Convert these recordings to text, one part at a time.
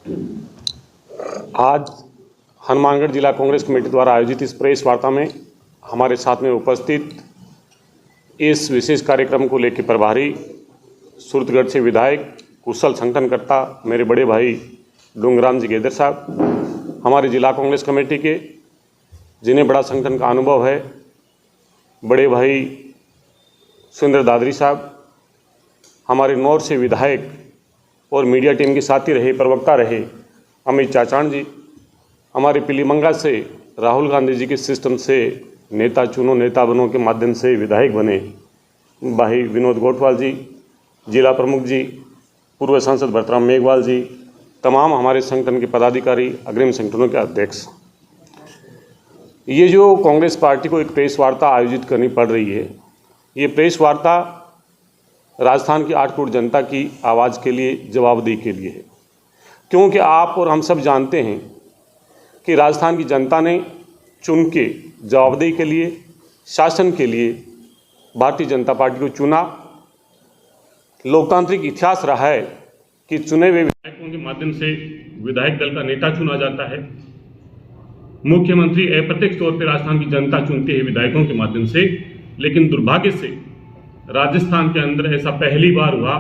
आज हनुमानगढ़ जिला कांग्रेस कमेटी द्वारा आयोजित इस प्रेस वार्ता में हमारे साथ में उपस्थित इस विशेष कार्यक्रम को लेकर प्रभारी सूरतगढ़ से विधायक कुशल संगठनकर्ता मेरे बड़े भाई डूंगराम जी गेदर साहब, हमारे जिला कांग्रेस कमेटी के जिन्हें बड़ा संगठन का अनुभव है बड़े भाई सुरेंद्र दादरी साहब, हमारे नौर से विधायक और मीडिया टीम के साथी रहे, प्रवक्ता रहे अमित चाचान जी, हमारे पीलीमंगा से राहुल गांधी जी के सिस्टम से नेता चुनो नेता बनो के माध्यम से विधायक बने भाई विनोद गोटवाल जी, जिला प्रमुख जी, पूर्व सांसद भरतराम मेघवाल जी, तमाम हमारे संगठन के पदाधिकारी, अग्रिम संगठनों के अध्यक्ष। ये जो कांग्रेस पार्टी को एक प्रेस वार्ता आयोजित करनी पड़ रही है, ये प्रेस वार्ता राजस्थान की 8 करोड़ जनता की आवाज़ के लिए, जवाबदेही के लिए है, क्योंकि आप और हम सब जानते हैं कि राजस्थान की जनता ने चुन के जवाबदेही के लिए, शासन के लिए भारतीय जनता पार्टी को चुना। लोकतांत्रिक इतिहास रहा है कि चुने हुए विधायकों के माध्यम से विधायक दल का नेता चुना जाता है। मुख्यमंत्री अप्रत्यक्ष तौर पर राजस्थान की जनता चुनती है विधायकों के माध्यम से, लेकिन दुर्भाग्य से राजस्थान के अंदर ऐसा पहली बार हुआ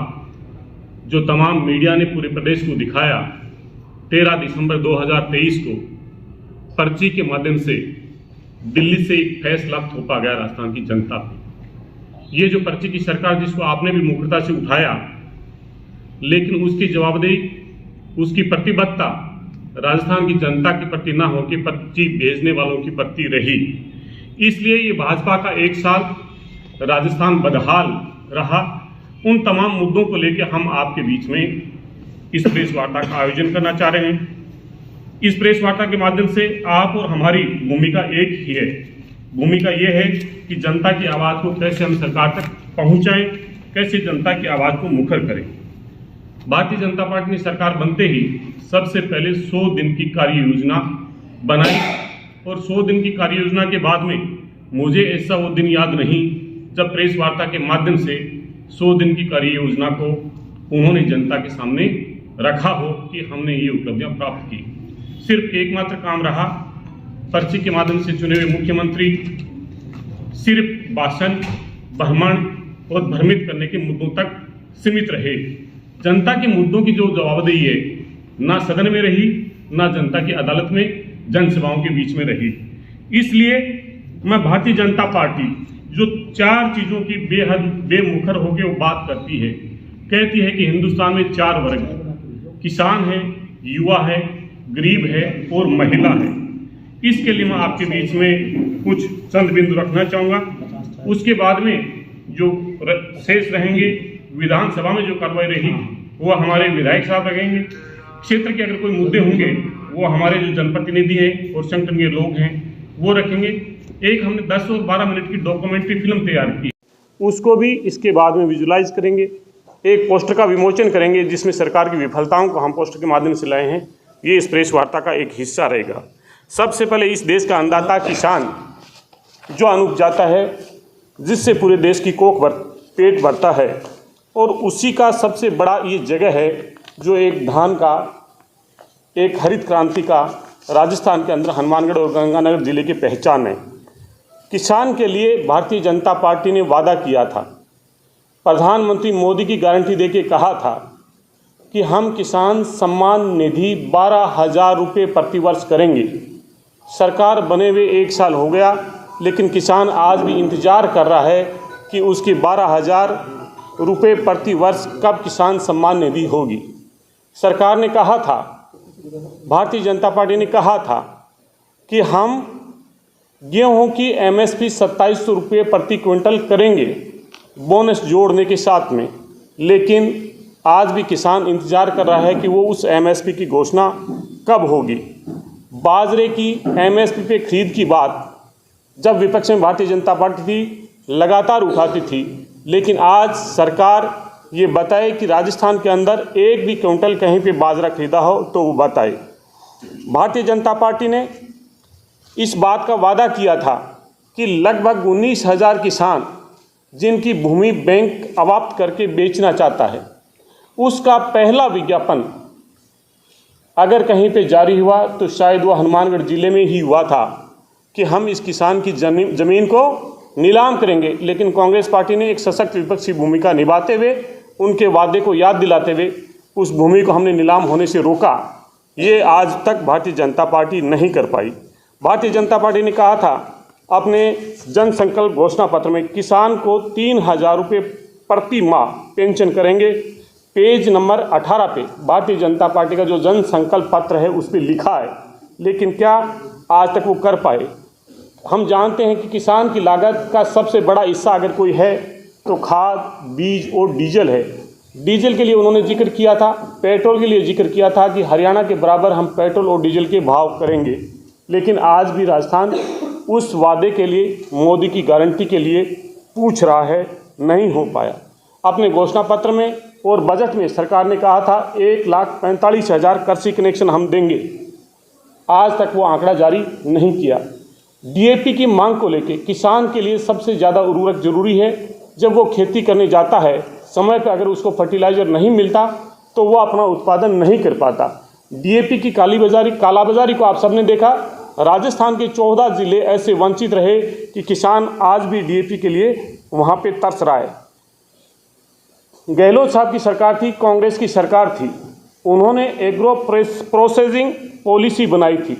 जो तमाम मीडिया ने पूरे प्रदेश को दिखाया। 13 दिसंबर 2023 को पर्ची के माध्यम से दिल्ली से एक फैसला थोपा गया राजस्थान की जनता पर। ये जो पर्ची की सरकार जिसको आपने भी मुखरता से उठाया, लेकिन उसकी जवाबदेही, उसकी प्रतिबद्धता राजस्थान की जनता के प्रति ना होकर पर्ची भेजने वालों की प्रति रही। इसलिए ये भाजपा का 1 साल राजस्थान बदहाल रहा। उन तमाम मुद्दों को लेकर हम आपके बीच में इस प्रेस वार्ता का आयोजन करना चाह रहे हैं। इस प्रेस वार्ता के माध्यम से आप और हमारी भूमिका एक ही है। भूमिका ये है कि जनता की आवाज़ को कैसे हम सरकार तक पहुंचाएं, कैसे जनता की आवाज़ को मुखर करें। भारतीय जनता पार्टी ने सरकार बनते ही सबसे पहले 100 दिन की कार्य योजना बनाई, और 100 दिन की कार्य योजना के बाद में मुझे ऐसा वो दिन याद नहीं जब प्रेस वार्ता के माध्यम से 100 दिन की कार्य योजना को उन्होंने जनता के सामने रखा हो कि हमने ये उपलब्धियां प्राप्त की। सिर्फ एकमात्र काम रहा, पर्ची के माध्यम से चुने हुए मुख्यमंत्री सिर्फ भाषण, बहमन और भ्रमित करने के मुद्दों तक सीमित रहे। जनता के मुद्दों की जो जवाबदेही है ना सदन में रही, ना जनता की अदालत में, जनसभाओं के बीच में रही। इसलिए मैं भारतीय जनता पार्टी जो 4 चीजों की बेहद बेमुखर होकर वो बात करती है, कहती है कि हिंदुस्तान में 4 वर्ग हैं, किसान है, युवा है, गरीब है और महिला है। इसके लिए मैं आपके बीच में कुछ चंद बिंदु रखना चाहूँगा। उसके बाद में जो शेष रहेंगे, विधानसभा में जो कार्रवाई रही वो हमारे विधायक साहब रखेंगे। क्षेत्र के अगर कोई मुद्दे होंगे वो हमारे जो जनप्रतिनिधि हैं और संगठन के लोग हैं वो रखेंगे। एक हमने 10 और 12 मिनट की डॉक्यूमेंट्री फिल्म तैयार की, उसको भी इसके बाद में विजुलाइज करेंगे। एक पोस्टर का विमोचन करेंगे जिसमें सरकार की विफलताओं को हम पोस्टर के माध्यम से लाए हैं। ये इस प्रेस वार्ता का एक हिस्सा रहेगा। सबसे पहले इस देश का अन्नदाता किसान जो अन्न उपजाता है, जिससे पूरे देश की पेट भरता है, और उसी का सबसे बड़ा ये जगह है जो एक धान का, एक हरित क्रांति का राजस्थान के अंदर हनुमानगढ़ और गंगानगर जिले की पहचान है। किसान के लिए भारतीय जनता पार्टी ने वादा किया था, प्रधानमंत्री मोदी की गारंटी देके कहा था कि हम किसान सम्मान निधि 12,000 रुपये प्रतिवर्ष करेंगे। सरकार बने हुए 1 साल हो गया, लेकिन किसान आज भी इंतज़ार कर रहा है कि उसकी 12,000 रुपये प्रतिवर्ष कब किसान सम्मान निधि होगी। सरकार ने कहा था, भारतीय जनता पार्टी ने कहा था कि हम गेहूं की MSP 2700 रुपये प्रति क्विंटल करेंगे, बोनस जोड़ने के साथ में। लेकिन आज भी किसान इंतज़ार कर रहा है कि वो उस MSP की घोषणा कब होगी। बाजरे की MSP पे खरीद की बात जब विपक्ष में भारतीय जनता पार्टी थी लगातार उठाती थी, लेकिन आज सरकार ये बताए कि राजस्थान के अंदर एक भी क्विंटल कहीं पे बाजरा खरीदा हो तो वो बताए। भारतीय जनता पार्टी ने इस बात का वादा किया था कि लगभग 19,000 किसान जिनकी भूमि बैंक अवाप्त करके बेचना चाहता है, उसका पहला विज्ञापन अगर कहीं पे जारी हुआ तो शायद वह हनुमानगढ़ ज़िले में ही हुआ था कि हम इस किसान की ज़मीन को नीलाम करेंगे। लेकिन कांग्रेस पार्टी ने एक सशक्त विपक्षी भूमिका निभाते हुए, उनके वादे को याद दिलाते हुए उस भूमि को हमने नीलाम होने से रोका। ये आज तक भारतीय जनता पार्टी नहीं कर पाई। भारतीय जनता पार्टी ने कहा था अपने जन संकल्प घोषणा पत्र में किसान को 3,000 रुपये प्रति माह पेंशन करेंगे। पेज नंबर 18 पे भारतीय जनता पार्टी का जो जन संकल्प पत्र है उस पर लिखा है, लेकिन क्या आज तक वो कर पाए? हम जानते हैं कि किसान की लागत का सबसे बड़ा हिस्सा अगर कोई है तो खाद, बीज और डीजल है। डीजल के लिए उन्होंने जिक्र किया था, पेट्रोल के लिए जिक्र किया था कि हरियाणा के बराबर हम पेट्रोल और डीजल के भाव करेंगे। लेकिन आज भी राजस्थान उस वादे के लिए, मोदी की गारंटी के लिए पूछ रहा है, नहीं हो पाया। अपने घोषणा पत्र में और बजट में सरकार ने कहा था 1,45,000 कृषि कनेक्शन हम देंगे। आज तक वो आंकड़ा जारी नहीं किया। डीएपी की मांग को लेकर किसान के लिए सबसे ज़्यादा उर्वरक जरूरी है। जब वो खेती करने जाता है, समय पर अगर उसको फर्टिलाइज़र नहीं मिलता तो वो अपना उत्पादन नहीं कर पाता। डीएपी की कालाबाजारी को आप सबने देखा। राजस्थान के 14 जिले ऐसे वंचित रहे कि किसान आज भी डीएपी के लिए वहाँ पे तरस रहा है। गहलोत साहब की सरकार थी, कांग्रेस की सरकार थी, उन्होंने एग्रो प्रोसेसिंग पॉलिसी बनाई थी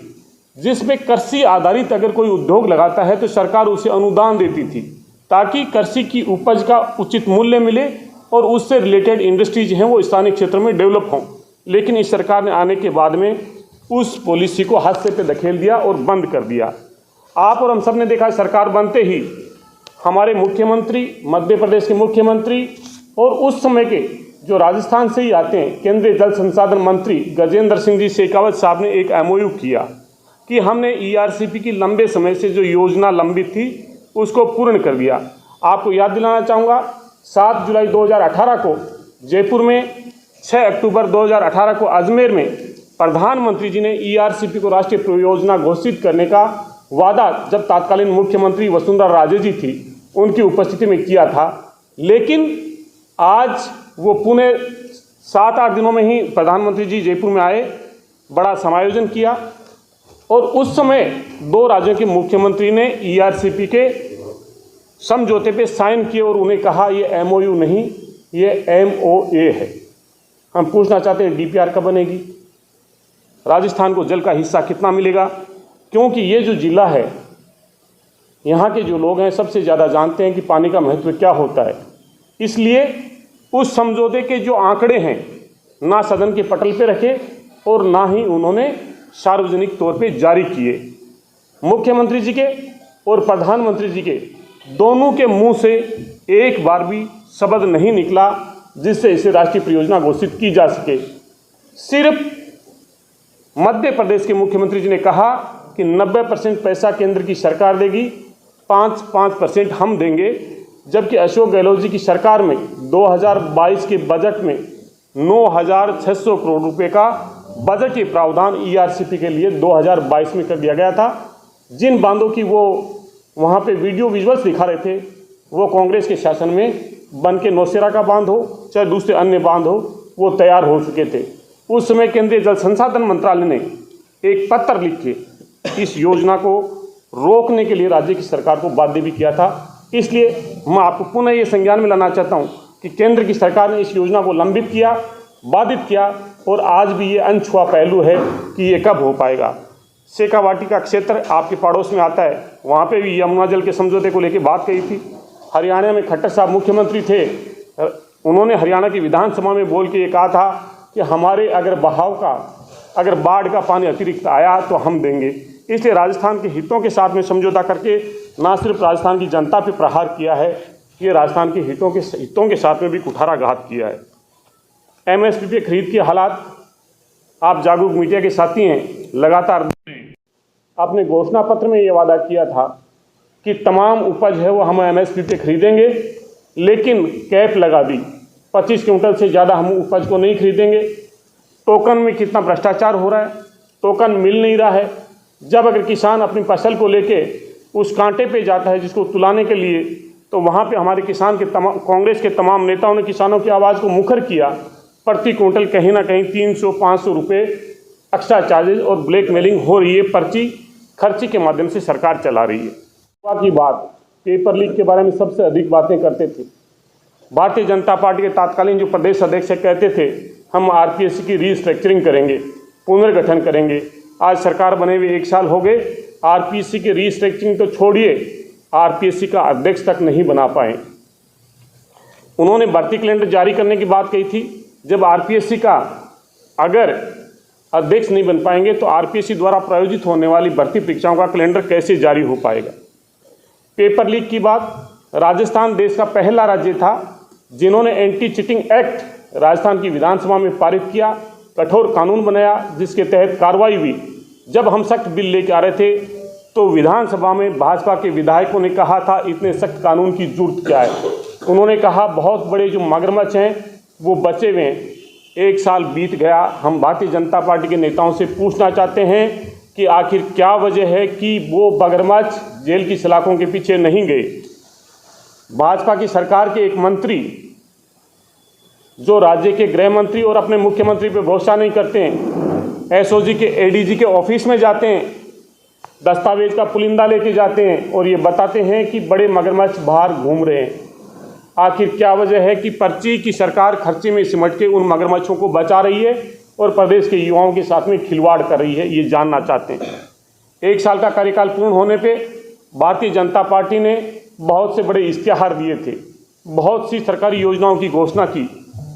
जिसमें कृषि आधारित अगर कोई उद्योग लगाता है तो सरकार उसे अनुदान देती थी ताकि कृषि की उपज का उचित मूल्य मिले और उससे रिलेटेड इंडस्ट्रीज हैं वो स्थानीय क्षेत्र में डेवलप हों। लेकिन इस सरकार ने आने के बाद में उस पॉलिसी को हाथ पे धकेल दिया और बंद कर दिया। आप और हम सब ने देखा, सरकार बनते ही हमारे मुख्यमंत्री, मध्य प्रदेश के मुख्यमंत्री और उस समय के जो राजस्थान से ही आते हैं केंद्रीय जल संसाधन मंत्री गजेंद्र सिंह जी शेखावत साहब ने एक MOU किया कि हमने ERCP की लंबे समय से जो योजना लंबित थी उसको पूर्ण कर दिया। आपको याद दिलाना चाहूँगा, 7 जुलाई 2018 को जयपुर में, 6 अक्टूबर 2018 को अजमेर में प्रधानमंत्री जी ने ERCP को राष्ट्रीय परियोजना घोषित करने का वादा जब तत्कालीन मुख्यमंत्री वसुंधरा राजे जी थी उनकी उपस्थिति में किया था। लेकिन आज वो पुणे 7-8 दिनों में ही प्रधानमंत्री जी जयपुर में आए, बड़ा समायोजन किया और उस समय 2 राज्यों के मुख्यमंत्री ने ERCP के समझौते पे साइन किए और उन्हें कहा ये MOU नहीं, ये MOA है। हम पूछना चाहते हैं DPR कब बनेगी, राजस्थान को जल का हिस्सा कितना मिलेगा? क्योंकि ये जो जिला है, यहाँ के जो लोग हैं सबसे ज़्यादा जानते हैं कि पानी का महत्व क्या होता है। इसलिए उस समझौते के जो आंकड़े हैं ना सदन के पटल पे रखे और ना ही उन्होंने सार्वजनिक तौर पे जारी किए। मुख्यमंत्री जी के और प्रधानमंत्री जी के दोनों के मुंह से एक बार भी शब्द नहीं निकला जिससे इसे राष्ट्रीय परियोजना घोषित की जा सके। सिर्फ मध्य प्रदेश के मुख्यमंत्री जी ने कहा कि 90% पैसा केंद्र की सरकार देगी, 5% हम देंगे, जबकि अशोक गहलोत जी की सरकार में 2022 के बजट में 9,600 करोड़ रुपए का बजटीय प्रावधान ERCP के लिए 2022 में कर दिया गया था। जिन बांधों की वो वहाँ पे वीडियो विजुअल्स दिखा रहे थे वो कांग्रेस के शासन में बन के नौशेरा का बांध हो चाहे दूसरे अन्य बांध हो वो तैयार हो चुके थे। उस समय केंद्रीय जल संसाधन मंत्रालय ने एक पत्र लिख के इस योजना को रोकने के लिए राज्य की सरकार को बाध्य भी किया था। इसलिए मैं आपको पुनः ये संज्ञान में लाना चाहता हूँ कि केंद्र की सरकार ने इस योजना को लंबित किया, बाधित किया और आज भी ये अनछुआ पहलू है कि ये कब हो पाएगा। शेखावाटी का क्षेत्र आपके पड़ोस में आता है, वहाँ पे भी यमुना जल के समझौते को लेकर बात कही थी। हरियाणा में खट्टर साहब मुख्यमंत्री थे, उन्होंने हरियाणा की विधानसभा में बोल के ये कहा था कि हमारे अगर बाढ़ का पानी अतिरिक्त आया तो हम देंगे। इसलिए राजस्थान के हितों के साथ में समझौता करके ना सिर्फ राजस्थान की जनता पे प्रहार किया है, ये राजस्थान के हितों के साथ में भी कुठाराघात किया है। MSP पे खरीद के हालात आप जागरूक मीडिया के साथी हैं, लगातार अपने घोषणा पत्र में ये वादा किया था कि तमाम उपज है वो हम MSP पे खरीदेंगे, लेकिन कैप लगा दी, 25 क्विंटल से ज़्यादा हम उपज को नहीं खरीदेंगे। टोकन में कितना भ्रष्टाचार हो रहा है, टोकन मिल नहीं रहा है। जब अगर किसान अपनी फसल को लेके उस कांटे पे जाता है जिसको तुलाने के लिए, तो वहाँ पे हमारे किसान के कांग्रेस के तमाम नेताओं ने किसानों की आवाज़ को मुखर किया। प्रति क्विंटल कहीं ना कहीं 300-500 रुपये एक्स्ट्रा चार्जेज और ब्लैकमेलिंग हो रही है, पर्ची खर्ची के माध्यम से सरकार चला रही है। बाकी बात पेपर लीक के बारे में सबसे अधिक बातें करते थे। भारतीय जनता पार्टी के तत्कालीन जो प्रदेश अध्यक्ष कहते थे हम आरपीएससी की रीस्ट्रक्चरिंग करेंगे, पुनर्गठन करेंगे। आज सरकार बने हुए 1 साल हो गए, आरपीएससी की रीस्ट्रक्चरिंग तो छोड़िए, आरपीएससी का अध्यक्ष तक नहीं बना पाए। उन्होंने भर्ती कैलेंडर जारी करने की बात कही थी। जब आरपीएससी का अगर अध्यक्ष नहीं बन पाएंगे तो आरपीएससी द्वारा प्रायोजित होने वाली भर्ती परीक्षाओं का कैलेंडर कैसे जारी हो पाएगा। पेपर लीक की बात, राजस्थान देश का पहला राज्य था जिन्होंने एंटी चीटिंग एक्ट राजस्थान की विधानसभा में पारित किया, कठोर कानून बनाया जिसके तहत कार्रवाई हुई। जब हम सख्त बिल लेके आ रहे थे तो विधानसभा में भाजपा के विधायकों ने कहा था इतने सख्त कानून की जरूरत क्या है। उन्होंने कहा बहुत बड़े जो मगरमच्छ हैं वो बचे हुए हैं। 1 साल बीत गया। हम भारतीय जनता पार्टी के नेताओं से पूछना चाहते हैं कि आखिर क्या वजह है कि वो मगरमच्छ जेल की सलाखों के पीछे नहीं गए। भाजपा की सरकार के एक मंत्री जो राज्य के गृह मंत्री और अपने मुख्यमंत्री पे भरोसा नहीं करते हैं, एसओजी के एडीजी के ऑफिस में जाते हैं, दस्तावेज का पुलिंदा लेके जाते हैं और ये बताते हैं कि बड़े मगरमच्छ बाहर घूम रहे हैं। आखिर क्या वजह है कि पर्ची की सरकार खर्चे में सिमट के उन मगरमच्छों को बचा रही है और प्रदेश के युवाओं के साथ में खिलवाड़ कर रही है, ये जानना चाहते हैं। 1 साल का कार्यकाल पूर्ण होने पे भारतीय जनता पार्टी ने बहुत से बड़े इश्तिहार दिए थे, बहुत सी सरकारी योजनाओं की घोषणा की,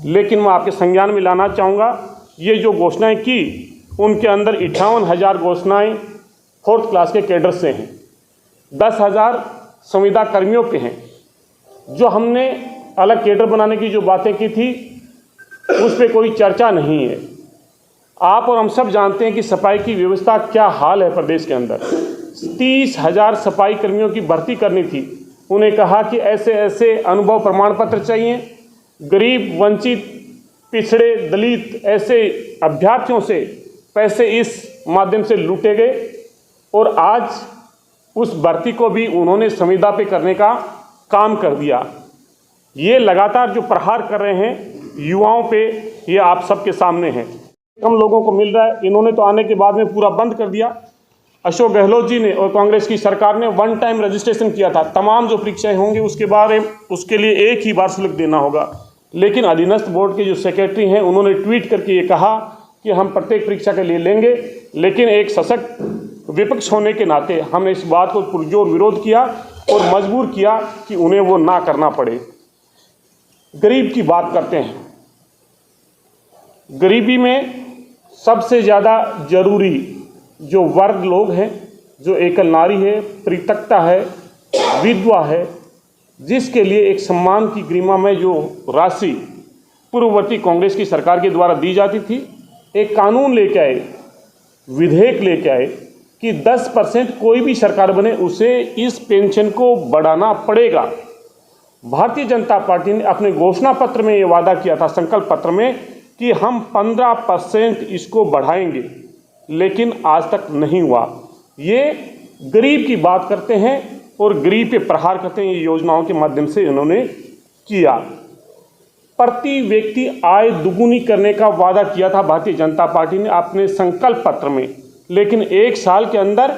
लेकिन मैं आपके संज्ञान में लाना चाहूँगा ये जो घोषणाएं की उनके अंदर 58,000 घोषणाएँ 4th क्लास के कैडर से हैं, 10,000 संविदा कर्मियों पे हैं। जो हमने अलग कैडर बनाने की जो बातें की थी उस पर कोई चर्चा नहीं है। आप और हम सब जानते हैं कि सफाई की व्यवस्था क्या हाल है प्रदेश के अंदर। 30,000 सफाई कर्मियों की भर्ती करनी थी। उन्हें कहा कि ऐसे ऐसे अनुभव प्रमाण पत्र चाहिए। गरीब, वंचित, पिछड़े, दलित ऐसे अभ्यर्थियों से पैसे इस माध्यम से लूटे गए और आज उस भर्ती को भी उन्होंने संविदा पे करने का काम कर दिया। ये लगातार जो प्रहार कर रहे हैं युवाओं पे, ये आप सबके सामने है। कम लोगों को मिल रहा है, इन्होंने तो आने के बाद में पूरा बंद कर दिया। अशोक गहलोत जी ने और कांग्रेस की सरकार ने 1 टाइम रजिस्ट्रेशन किया था। तमाम जो परीक्षाएं होंगी उसके लिए एक ही बार शुल्क देना होगा। लेकिन अधीनस्थ बोर्ड के जो सेक्रेटरी हैं उन्होंने ट्वीट करके ये कहा कि हम प्रत्येक परीक्षा के लिए लेंगे, लेकिन एक सशक्त विपक्ष होने के नाते हमने इस बात को पुरजोर विरोध किया और मजबूर किया कि उन्हें वो ना करना पड़े। गरीब की बात करते हैं। गरीबी में सबसे ज़्यादा जरूरी जो वर्ग लोग हैं, जो एकल नारी है, परित्यक्ता है, विधवा है, जिसके लिए एक सम्मान की गरिमा में जो राशि पूर्ववर्ती कांग्रेस की सरकार के द्वारा दी जाती थी, एक कानून लेके आए, विधेयक लेके आए कि 10% कोई भी सरकार बने उसे इस पेंशन को बढ़ाना पड़ेगा। भारतीय जनता पार्टी ने अपने घोषणा पत्र में ये वादा किया था, संकल्प पत्र में, कि हम 15% इसको बढ़ाएंगे, लेकिन आज तक नहीं हुआ। ये गरीब की बात करते हैं और गरीब पे प्रहार करते हैं। ये योजनाओं के माध्यम से इन्होंने किया। प्रति व्यक्ति आय दुगुनी करने का वादा किया था भारतीय जनता पार्टी ने अपने संकल्प पत्र में, लेकिन 1 साल के अंदर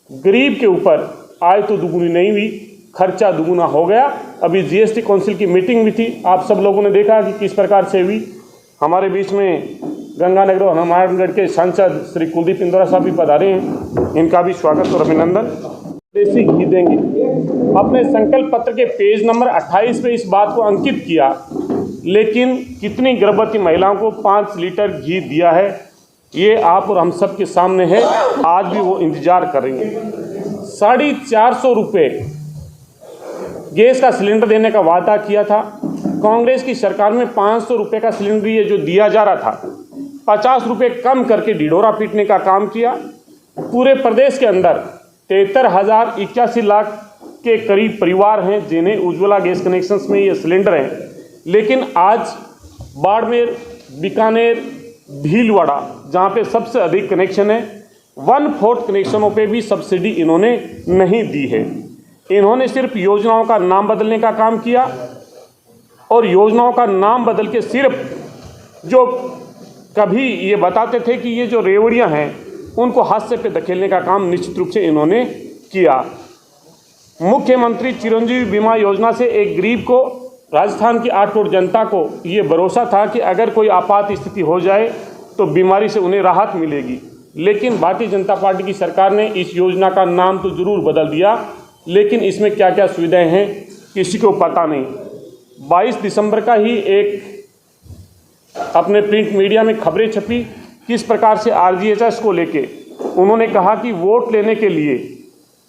गरीब के ऊपर आय तो दुगुनी नहीं हुई, खर्चा दुगुना हो गया। अभी जीएसटी काउंसिल की मीटिंग भी थी, आप सब लोगों ने देखा कि किस प्रकार से हुई। हमारे बीच में गंगानगर और हनुमानगढ़ के सांसद श्री कुलदीप इंदौरा साहब भी पधारे हैं, इनका भी स्वागत और अभिनंदन। देसी घी देंगे। अपने संकल्प पत्र के पेज नंबर 28 पे इस बात को अंकित किया, लेकिन कितनी गर्भवती महिलाओं को 5 लीटर घी दिया है ये आप और हम सब के सामने है। आज भी वो इंतजार करेंगे। 450 रुपये गैस का सिलेंडर देने का वादा किया था। कांग्रेस की सरकार में 500 रुपये का सिलेंडर ये जो दिया जा रहा था, 50 रुपये कम करके ढिढोरा पीटने का काम किया। पूरे प्रदेश के अंदर 73,081 लाख के करीब परिवार हैं जिन्हें उज्ज्वला गैस कनेक्शंस में ये सिलेंडर हैं, लेकिन आज बाड़मेर, बीकानेर, भीलवाड़ा जहाँ पे सबसे अधिक कनेक्शन है, 1/4 कनेक्शनों पे भी सब्सिडी इन्होंने नहीं दी है। इन्होंने सिर्फ योजनाओं का नाम बदलने का काम किया और योजनाओं का नाम बदल के सिर्फ जो कभी ये बताते थे कि ये जो रेवड़ियां हैं उनको हादसे पे धकेलने का काम निश्चित रूप से इन्होंने किया। मुख्यमंत्री चिरंजीवी बीमा योजना से एक गरीब को, राजस्थान की 8 करोड़ जनता को ये भरोसा था कि अगर कोई आपात स्थिति हो जाए तो बीमारी से उन्हें राहत मिलेगी। लेकिन भारतीय जनता पार्टी की सरकार ने इस योजना का नाम तो ज़रूर बदल दिया, लेकिन इसमें क्या क्या सुविधाएं हैं किसी को पता नहीं। 22 दिसंबर का ही एक अपने प्रिंट मीडिया में खबरें छपी, किस प्रकार से RGHS को लेके उन्होंने कहा कि वोट लेने के लिए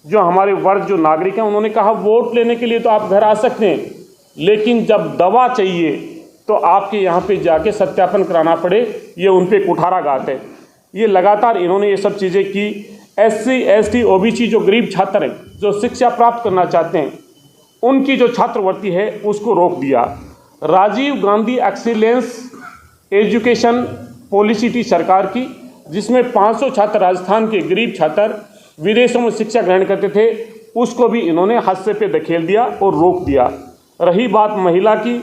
जो हमारे वर्ग जो नागरिक हैं, उन्होंने कहा वोट लेने के लिए तो आप घर आ सकते हैं, लेकिन जब दवा चाहिए तो आपके यहाँ पे जाके सत्यापन कराना पड़े। ये उन पे कुठाराघात है। ये लगातार इन्होंने ये सब चीज़ें की। SC ST OBC जो गरीब छात्र हैं, जो शिक्षा प्राप्त करना चाहते हैं, उनकी जो छात्रवृत्ति है उसको रोक दिया। Rajiv Gandhi excellence education policy थी सरकार की, जिसमें 500 छात्र, राजस्थान के गरीब छात्र विदेशों में शिक्षा ग्रहण करते थे, उसको भी इन्होंने हादसे पे धकेल दिया और रोक दिया। रही बात महिला की,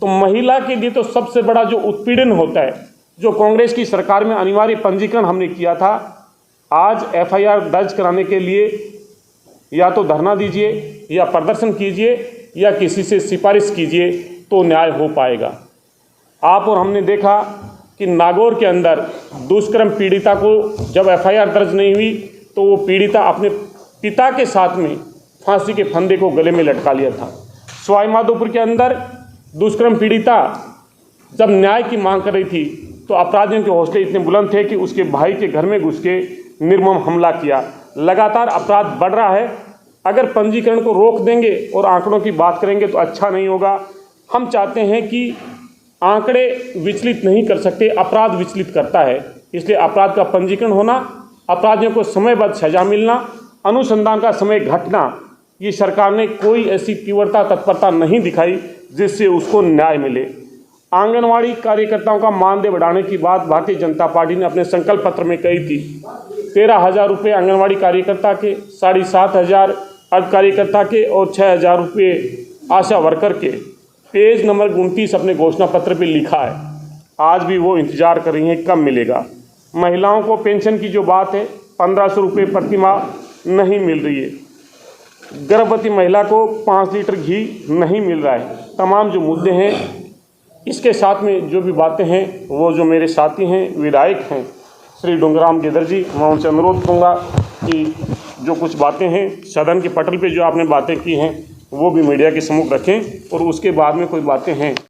तो महिला के लिए तो सबसे बड़ा जो उत्पीड़न होता है, जो कांग्रेस की सरकार में अनिवार्य पंजीकरण हमने किया था, आज FIR दर्ज कराने के लिए या तो धरना दीजिए या प्रदर्शन कीजिए या किसी से सिफारिश कीजिए तो न्याय हो पाएगा। आप और हमने देखा कि नागौर के अंदर दुष्कर्म पीड़िता को जब FIR दर्ज नहीं हुई तो वो पीड़िता अपने पिता के साथ में फांसी के फंदे को गले में लटका लिया था। सवाई माधोपुर के अंदर दुष्कर्म पीड़िता जब न्याय की मांग कर रही थी तो अपराधियों के हौसले इतने बुलंद थे कि उसके भाई के घर में घुस के निर्मम हमला किया। लगातार अपराध बढ़ रहा है। अगर पंजीकरण को रोक देंगे और आंकड़ों की बात करेंगे तो अच्छा नहीं होगा। हम चाहते हैं कि आंकड़े विचलित नहीं कर सकते, अपराध विचलित करता है, इसलिए अपराध का पंजीकरण होना, अपराधियों को समयबद्ध सजा मिलना, अनुसंधान का समय घटना, ये सरकार ने कोई ऐसी तीव्रता तत्परता नहीं दिखाई जिससे उसको न्याय मिले। आंगनवाड़ी कार्यकर्ताओं का मानदेय बढ़ाने की बात भारतीय जनता पार्टी ने अपने संकल्प पत्र में कही थी। 13,000 रुपये आंगनवाड़ी कार्यकर्ता के, 7,500 अर्ध कार्यकर्ता के और 6,000 रुपये आशा वर्कर के। पेज नंबर 29 अपने घोषणा पत्र पे लिखा है। आज भी वो इंतजार कर रही हैं कब मिलेगा। महिलाओं को पेंशन की जो बात है, 1,500 रुपये प्रति माह नहीं मिल रही है। गर्भवती महिला को 5 लीटर घी नहीं मिल रहा है। तमाम जो मुद्दे हैं, इसके साथ में जो भी बातें हैं, वो जो मेरे साथी हैं, विधायक हैं श्री डूंगराम गिदर जी, मैं उनसे अनुरोध करूँगा कि जो कुछ बातें हैं सदन के पटल पे जो आपने बातें की हैं वो भी मीडिया के सम्मुख रखें और उसके बाद में कोई बातें हैं